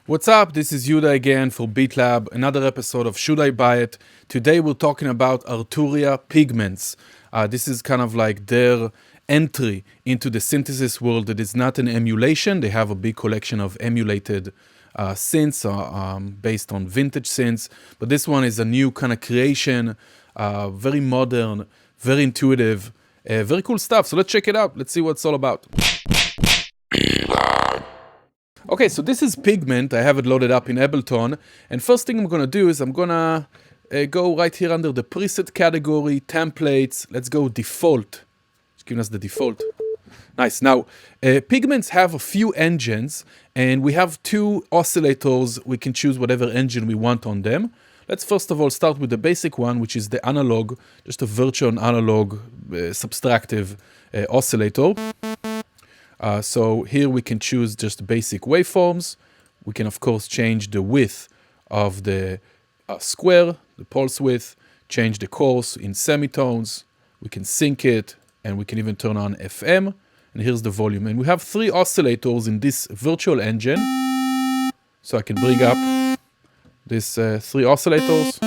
What's up? This is Yuda again for BeatLab, another episode of Should I Buy It? Today we're talking about Arturia Pigments. This is kind of like their entry into the synthesis world that is not an emulation. They have a big collection of emulated synths based on vintage synths, but this one is a new kind of creation, very modern, very intuitive, very cool stuff. So let's check it out. Let's see what it's all about. Okay, so this is Pigment. I have it loaded up in Ableton. And first thing I'm going to do is I'm going to go right here under the preset category, templates. Let's go default. It's giving us the default. Nice. Now, Pigments have a few engines, and we have two oscillators. We can choose whatever engine we want on them. Let's first of all start with the basic one, which is the analog, just a virtual analog subtractive oscillator. So here we can choose just basic waveforms. We can of course change the width of the square, the pulse width, change the coarse in semitones. We can sync it, and we can even turn on FM. And here's the volume. And we have three oscillators in this virtual engine. So I can bring up these three oscillators.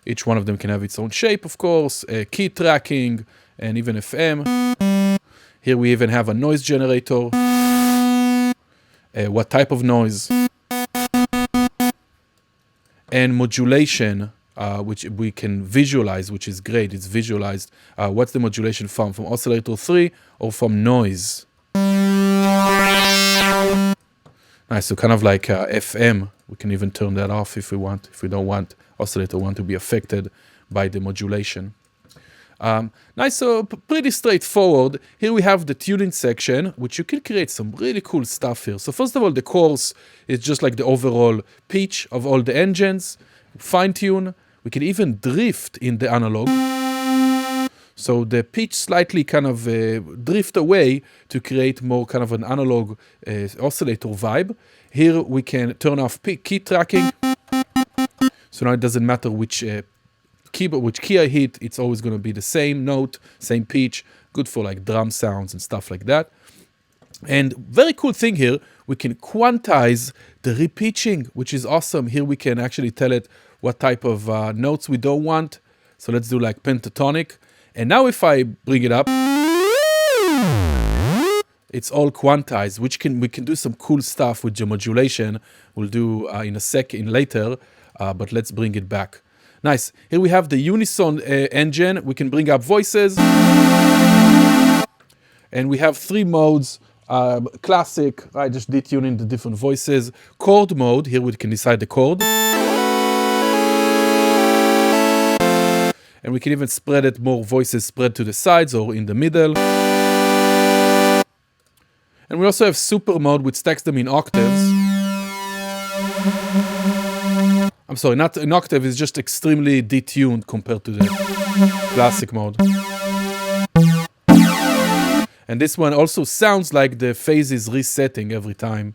Each one of them can have its own shape, of course, key tracking, and even FM. Here we even have a noise generator, what type of noise, and modulation, which we can visualize, which is great. It's visualized. What's the modulation from oscillator 3 or from noise? Nice, so kind of like FM. We can even turn that off if we want, if we don't want oscillator 1 to be affected by the modulation. Nice, so pretty straightforward. Here we have the tuning section, which you can create some really cool stuff here. So first of all, the coarse is just like the overall pitch of all the engines. Fine tune. We can even drift in the analog. So the pitch slightly kind of drift away to create more kind of an analog oscillator vibe. Here we can turn off key tracking. So now it doesn't matter which key I hit, it's always going to be the same note, same pitch, good for like drum sounds and stuff like that. And very cool thing here, we can quantize the repitching, which is awesome. Here we can actually tell it what type of notes we don't want. So let's do like pentatonic. And now if I bring it up, it's all quantized, which we can do some cool stuff with the modulation. We'll do in a second later, but let's bring it back. Nice. Here we have the unison engine. We can bring up voices. And we have three modes. Classic, right? Just detuning the different voices. Chord mode. Here we can decide the chord. And we can even spread it, more voices spread to the sides or in the middle. And we also have super mode, which stacks them in octaves. I'm sorry, not an octave, is just extremely detuned compared to the classic mode. And this one also sounds like the phase is resetting every time,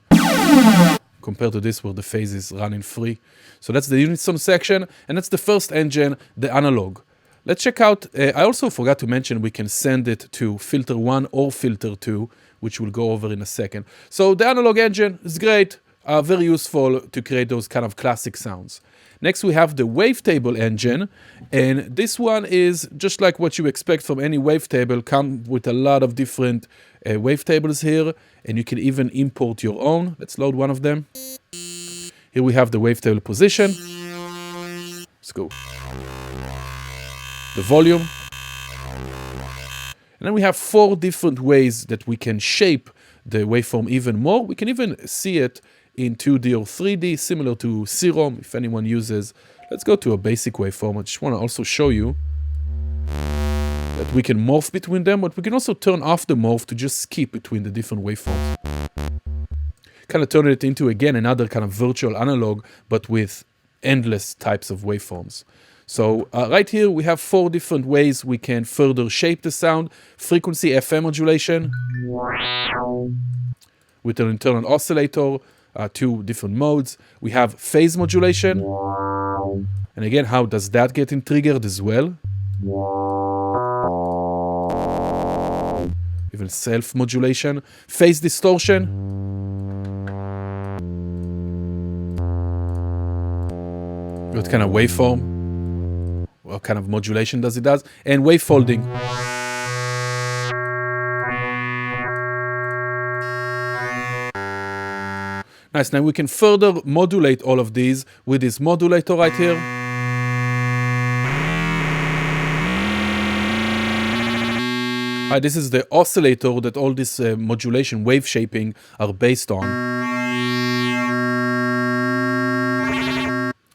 compared to this where the phase is running free. So that's the unison section, and that's the first engine, the analog. Let's check out, I also forgot to mention we can send it to filter 1 or filter 2, which we'll go over in a second. So the analog engine is great. Very useful to create those kind of classic sounds. Next, we have the Wavetable engine, and this one is just like what you expect from any wavetable, come with a lot of different wavetables here, and you can even import your own. Let's load one of them. Here we have the wavetable position. Let's go. The volume. And then we have 4 different ways that we can shape the waveform even more. We can even see it in 2D or 3D, similar to Serum, if anyone uses. Let's go to a basic waveform. I just want to also show you that we can morph between them, but we can also turn off the morph to just skip between the different waveforms. Kind of turn it into, again, another kind of virtual analog, but with endless types of waveforms. So right here, we have 4 different ways we can further shape the sound. Frequency FM modulation with an internal oscillator. 2 different modes. We have phase modulation. And again, how does that get triggered as well? Even self-modulation. Phase distortion. What kind of waveform? What kind of modulation does it does? And wave folding. Nice. Now we can further modulate all of these with this modulator right here. This is the oscillator that all this modulation, wave shaping are based on.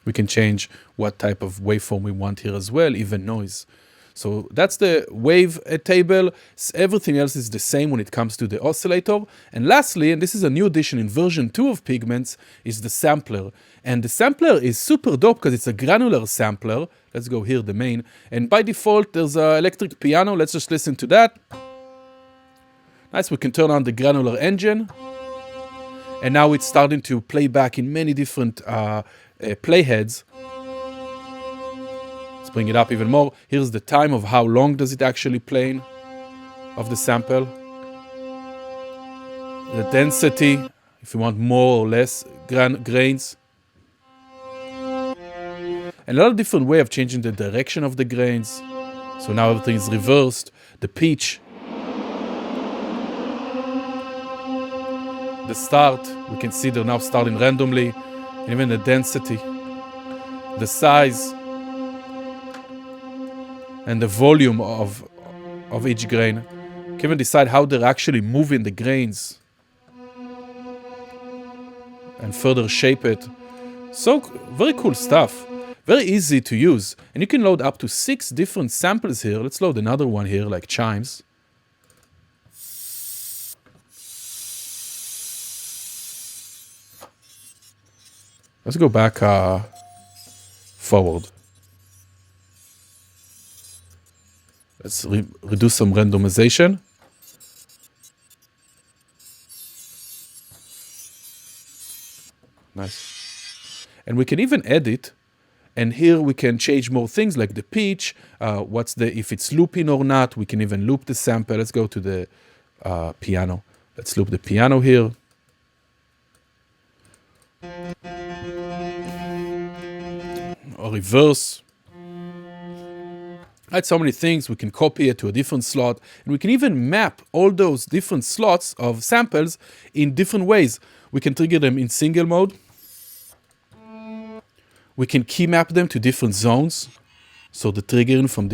We can change what type of waveform we want here as well, even noise. So that's the wave table. Everything else is the same when it comes to the oscillator. And lastly, and this is a new addition in version 2 of Pigments, is the sampler. And the sampler is super dope because it's a granular sampler. Let's go here, the main. And by default, there's an electric piano. Let's just listen to that. Nice, we can turn on the granular engine. And now it's starting to play back in many different playheads. Let's bring it up even more. Here's the time of how long does it actually play of the sample. The density, if you want more or less grains. And a lot of different way of changing the direction of the grains. So now everything is reversed. The pitch. The start, we can see they're now starting randomly. And even the density. The size. And the volume of each grain. You can even decide how they're actually moving the grains. And further shape it. So, very cool stuff. Very easy to use. And you can load up to 6 different samples here. Let's load another one here, like chimes. Let's go back forward. Let's reduce some randomization. Nice. And we can even edit. And here we can change more things like the pitch. If it's looping or not. We can even loop the sample. Let's go to the piano. Let's loop the piano here. Or reverse. Right, so many things. We can copy it to a different slot. And we can even map all those different slots of samples in different ways. We can trigger them in single mode. We can key map them to different zones. So the triggering from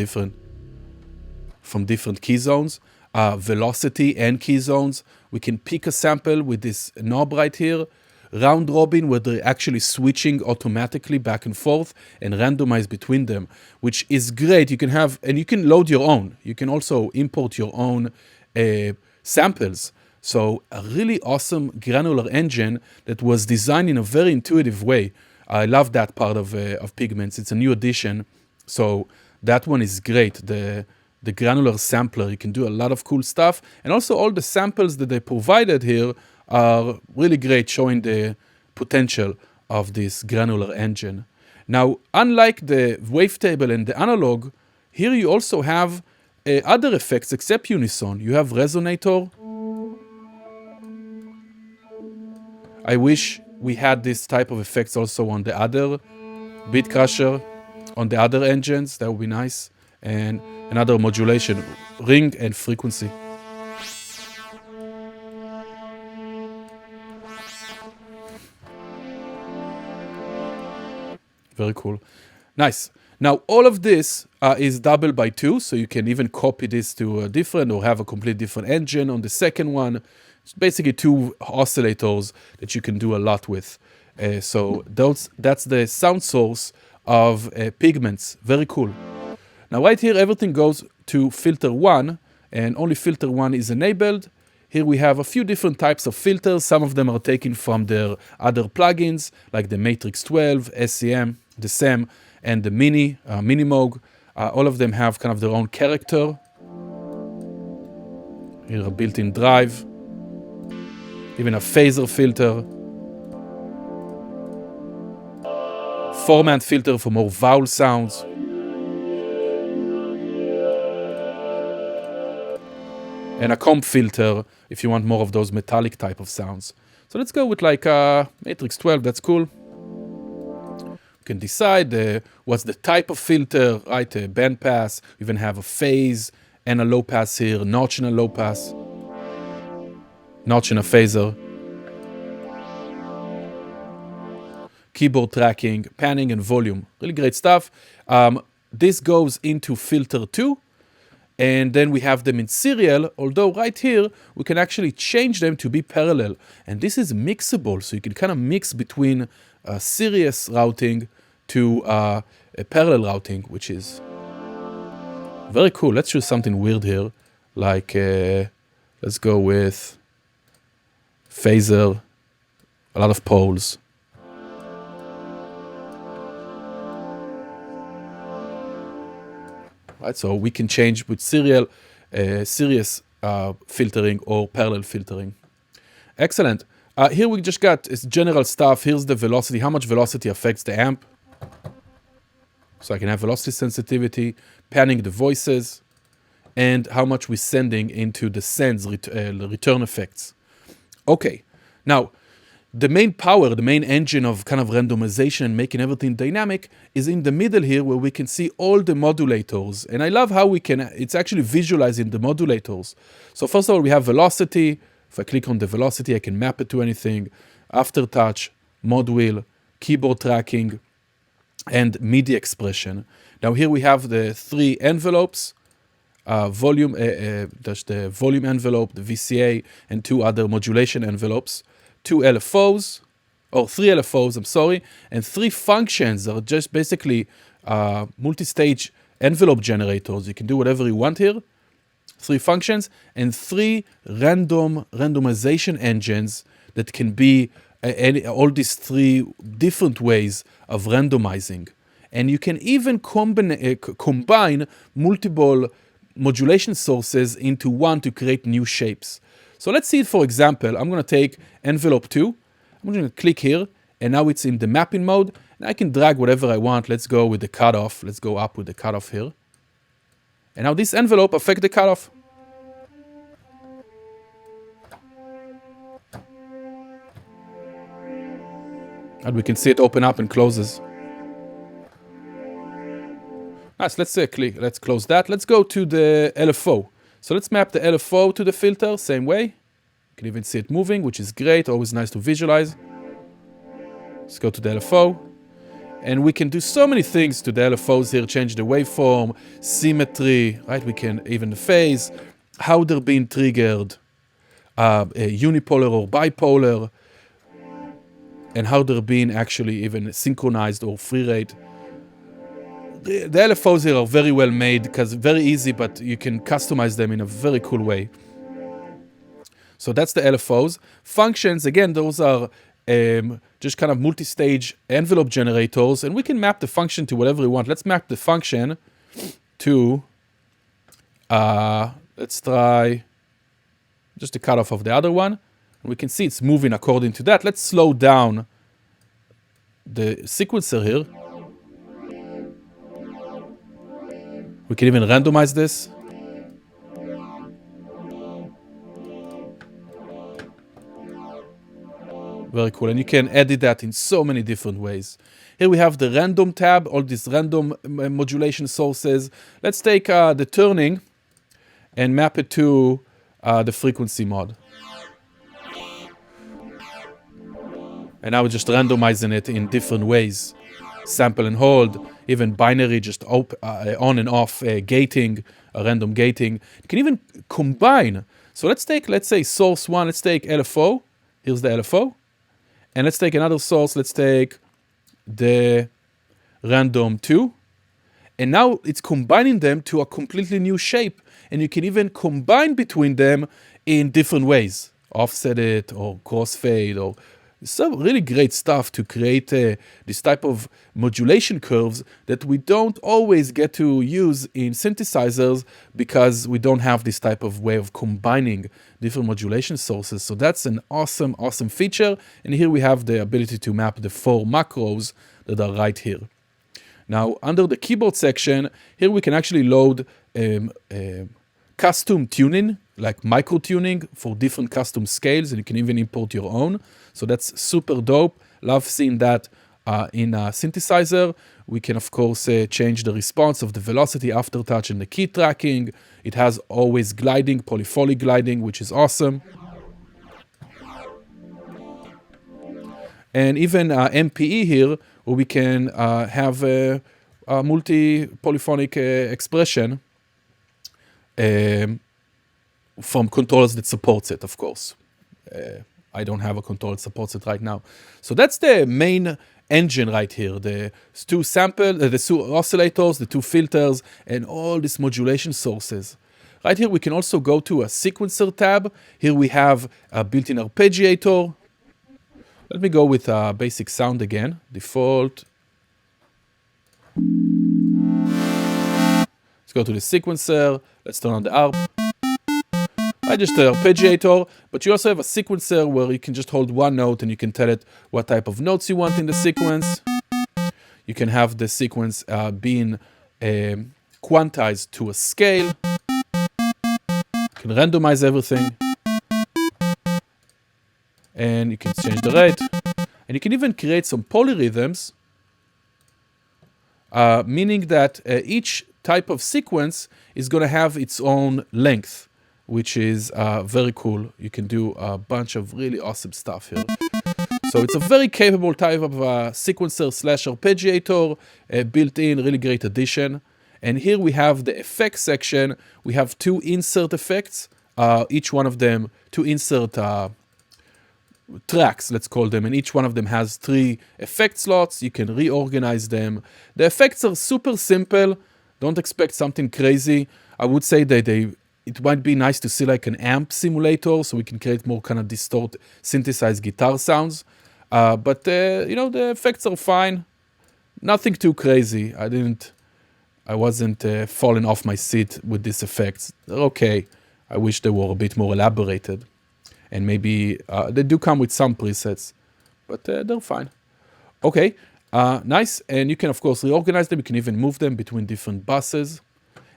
different key zones. Velocity and key zones. We can pick a sample with this knob right here. Round robin, where they're actually switching automatically back and forth and randomize between them, which is great. You can have, and you can load your own. You can also import your own samples. So a really awesome granular engine that was designed in a very intuitive way. I love that part of Pigments. It's a new addition. So that one is great. The granular sampler, you can do a lot of cool stuff. And also all the samples that they provided here are really great, showing the potential of this granular engine. Now, unlike the wavetable and the analog, here you also have other effects except unison. You have resonator. I wish we had this type of effects also on the other beat crusher, on the other engines. That would be nice. And another modulation, ring and frequency. Very cool. Nice. Now, all of this is double by 2, so you can even copy this to a different or have a completely different engine on the second one. It's basically 2 oscillators that you can do a lot with. So that's the sound source of Pigments. Very cool. Now, right here, everything goes to filter 1, and only filter 1 is enabled. Here we have a few different types of filters. Some of them are taken from their other plugins, like the Matrix 12, SEM, the SEM, and the Minimoog. All of them have kind of their own character. Here a built-in drive. Even a phaser filter. Format filter for more vowel sounds. And a comp filter if you want more of those metallic type of sounds. So let's go with like Matrix 12, that's cool. We can decide what's the type of filter, right? A band pass, you even have a phase and a low pass here, notch and a low pass, notch and a phaser. Keyboard tracking, panning and volume, really great stuff. This goes into filter 2, and then we have them in serial, although right here, we can actually change them to be parallel. And this is mixable, so you can kind of mix between series routing to a parallel routing, which is very cool. Let's choose something weird here, like let's go with phaser, a lot of poles. Right, so we can change with serial, series filtering or parallel filtering. Excellent. Here we just got general stuff. Here's the velocity, how much velocity affects the amp. So I can have velocity sensitivity, panning the voices, and how much we're sending into the sends, return effects. Okay, now the main power, the main engine of kind of randomization and making everything dynamic is in the middle here where we can see all the modulators. And I love how we can, it's actually visualizing the modulators. So first of all, we have velocity. If I click on the velocity, I can map it to anything. Aftertouch, mod wheel, keyboard tracking, and MIDI expression. Now here we have the 3 envelopes, volume, there's the volume envelope, the VCA, and 2 other modulation envelopes. 2 LFOs, or 3 LFOs, I'm sorry, and 3 functions that are just basically multi-stage envelope generators. You can do whatever you want here. 3 functions, and 3 randomization engines that can be all these 3 different ways of randomizing. And you can even combine multiple modulation sources into one to create new shapes. So let's see it for example. I'm going to take envelope 2. I'm going to click here, and now it's in the mapping mode. And I can drag whatever I want. Let's go with the cutoff. Let's go up with the cutoff here. And now this envelope affects the cutoff. And we can see it open up and closes. Nice, let's close that. Let's go to the LFO. So let's map the LFO to the filter, same way. You can even see it moving, which is great, always nice to visualize. Let's go to the LFO. And we can do so many things to the LFOs here, change the waveform, symmetry, right? We can even the phase, how they're being triggered, unipolar or bipolar, and how they're being actually even synchronized or free rate. The LFOs here are very well made because very easy, but you can customize them in a very cool way. So that's the LFOs. Functions, again, those are just kind of multi-stage envelope generators, and we can map the function to whatever we want. Let's map the function to, let's try just the cutoff of the other one. We can see it's moving according to that. Let's slow down the sequencer here. We can even randomize this. Very cool. And you can edit that in so many different ways. Here we have the random tab, all these random modulation sources. Let's take the turning and map it to the frequency mod. And now we're just randomizing it in different ways. Sample and hold, even binary, just on and off gating, random gating. You can even combine. So let's take, let's say, source 1. Let's take LFO. Here's the LFO. And let's take another source. Let's take the random 2. And now it's combining them to a completely new shape. And you can even combine between them in different ways. Offset it or crossfade or some really great stuff to create this type of modulation curves that we don't always get to use in synthesizers because we don't have this type of way of combining different modulation sources. So that's an awesome, awesome feature. And here we have the ability to map the 4 macros that are right here. Now, under the keyboard section, here we can actually load custom tuning, like micro tuning for different custom scales, and you can even import your own. So that's super dope. Love seeing that In a synthesizer, we can of course change the response of the velocity, aftertouch, and the key tracking. It has always gliding, polyphony gliding, which is awesome. And even MPE here, where we can have a multi-polyphonic expression from controllers that supports it, of course. I don't have a controller that supports it right now. So that's the main engine right here. The two oscillators, the two filters, and all these modulation sources. Right here, we can also go to a sequencer tab. Here we have a built-in arpeggiator. Let me go with basic sound again, default. Let's go to the sequencer. Let's turn on the ARP. I just arpeggiator, but you also have a sequencer where you can just hold one note and you can tell it what type of notes you want in the sequence. You can have the sequence being quantized to a scale. You can randomize everything. And you can change the rate. And you can even create some polyrhythms, meaning that each type of sequence is going to have its own length, which is very cool. You can do a bunch of really awesome stuff here. So it's a very capable type of sequencer / arpeggiator, built in, really great addition. And here we have the effects section. We have two insert effects, each one of them, two insert tracks, let's call them, and each one of them has 3 effect slots. You can reorganize them. The effects are super simple. Don't expect something crazy. I would say that it might be nice to see like an amp simulator, so we can create more kind of synthesized guitar sounds. But you know, the effects are fine. Nothing too crazy. I wasn't falling off my seat with these effects. They're okay. I wish they were a bit more elaborated. And maybe they do come with some presets, but they're fine. Okay, nice. And you can, of course, reorganize them. You can even move them between different buses.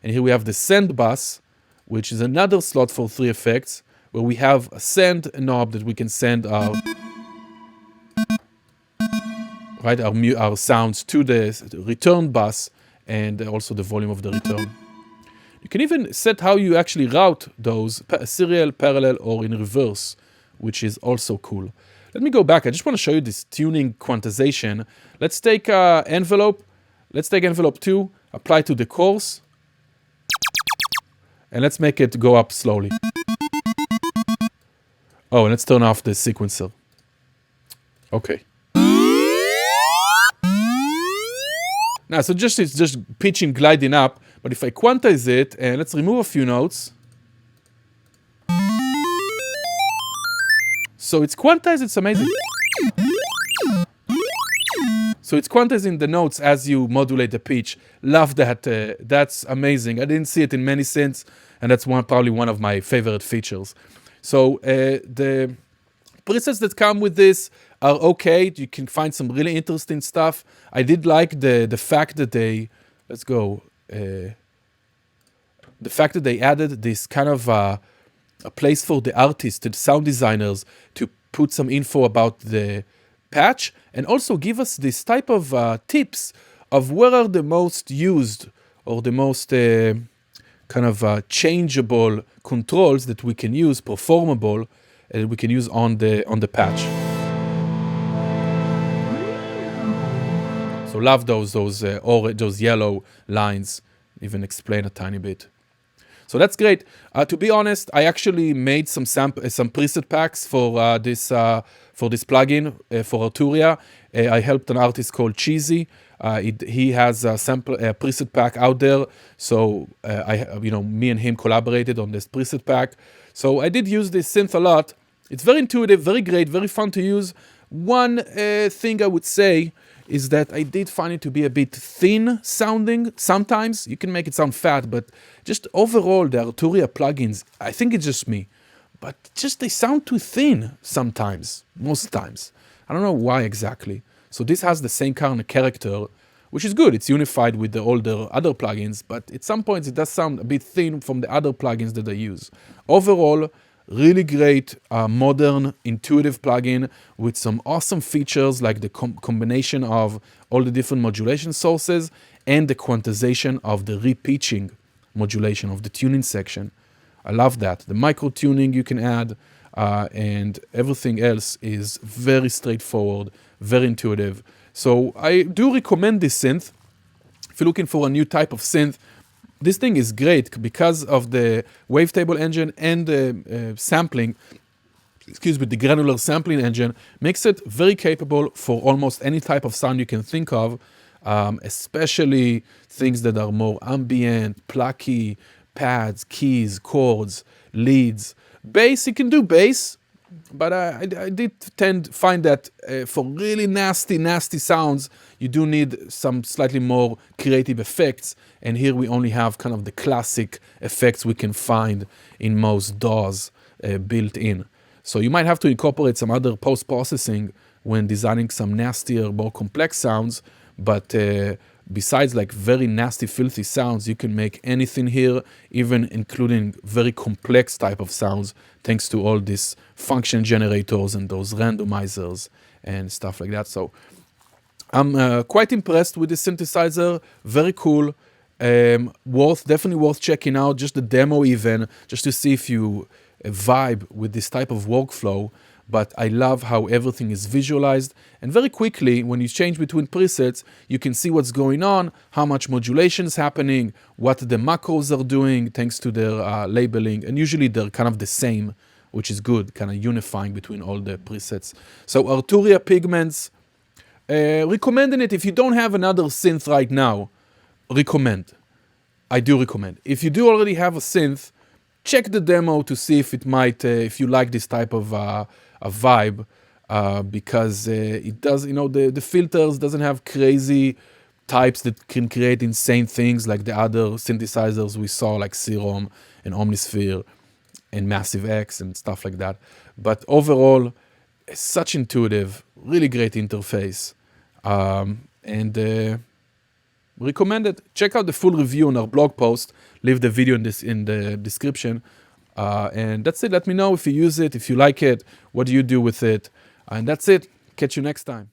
And here we have the send bus, which is another slot for 3 effects, where we have a send knob that we can send our sounds to the return bus, and also the volume of the return. You can even set how you actually route those, serial, parallel, or in reverse, which is also cool. Let me go back. I just want to show you this tuning quantization. Let's take envelope. Let's take envelope 2, apply to the course, and let's make it go up slowly. Oh, and let's turn off the sequencer. Okay. Now, so it's just pitching, gliding up. But if I quantize it, and let's remove a few notes. So it's quantized, it's amazing. So it's quantizing the notes as you modulate the pitch. Love that, that's amazing. I didn't see it in many synths, and that's probably one of my favorite features. So the presets that come with this are okay. You can find some really interesting stuff. I did like the fact that they, let's go, the fact that they added this kind of a place for the artists, the sound designers, to put some info about the patch, and also give us this type of tips of what are the most used or the most kind of changeable controls that we can use, performable, and we can use on the patch. So love those yellow lines. Even explain a tiny bit. So that's great. To be honest, I actually made some preset packs for this plugin for Arturia. I helped an artist called Cheesy. He has a preset pack out there. So me and him collaborated on this preset pack. So I did use this synth a lot. It's very intuitive, very great, very fun to use. One thing I would say is that I did find it to be a bit thin sounding sometimes. You can make it sound fat, but just overall, the Arturia plugins, I think it's just me, but just they sound too thin sometimes, most times. I don't know why exactly. So this has the same kind of character, which is good. It's unified with all the other plugins, but at some points it does sound a bit thin from the other plugins that I use. Overall, Really great, modern, intuitive plugin with some awesome features like the combination of all the different modulation sources and the quantization of the repitching modulation of the tuning section. I love that. The micro tuning you can add, and everything else is very straightforward, very intuitive. So I do recommend this synth. If you're looking for a new type of synth, this thing is great because of the Wavetable engine and the sampling, the Granular sampling engine, makes it very capable for almost any type of sound you can think of, especially things that are more ambient, plucky, pads, keys, chords, leads. Bass, you can do bass, but I did find that for really nasty sounds, you do need some slightly more creative effects. And here we only have kind of the classic effects we can find in most DAWs built in. So you might have to incorporate some other post-processing when designing some nastier, more complex sounds. But besides like very nasty, filthy sounds, you can make anything here, even including very complex type of sounds, thanks to all these function generators and those randomizers and stuff like that. So I'm quite impressed with this synthesizer. Very cool. Definitely worth checking out. Just the demo even, just to see if you vibe with this type of workflow. But I love how everything is visualized. And very quickly, when you change between presets, you can see what's going on, how much modulation is happening, what the macros are doing, thanks to their labeling. And usually they're kind of the same, which is good, kind of unifying between all the presets. So Arturia Pigments, recommending it. If you don't have another synth right now, recommend. I do recommend. If you do already have a synth, check the demo to see if it might, if you like this type of a vibe, because it does, the filters doesn't have crazy types that can create insane things like the other synthesizers we saw, like Serum and Omnisphere and Massive X and stuff like that. But overall, it's such intuitive, really great interface, and recommend it. Check out the full review on our blog post. Leave the video in the description. And that's it. Let me know if you use it, if you like it, what do you do with it. And that's it. Catch you next time.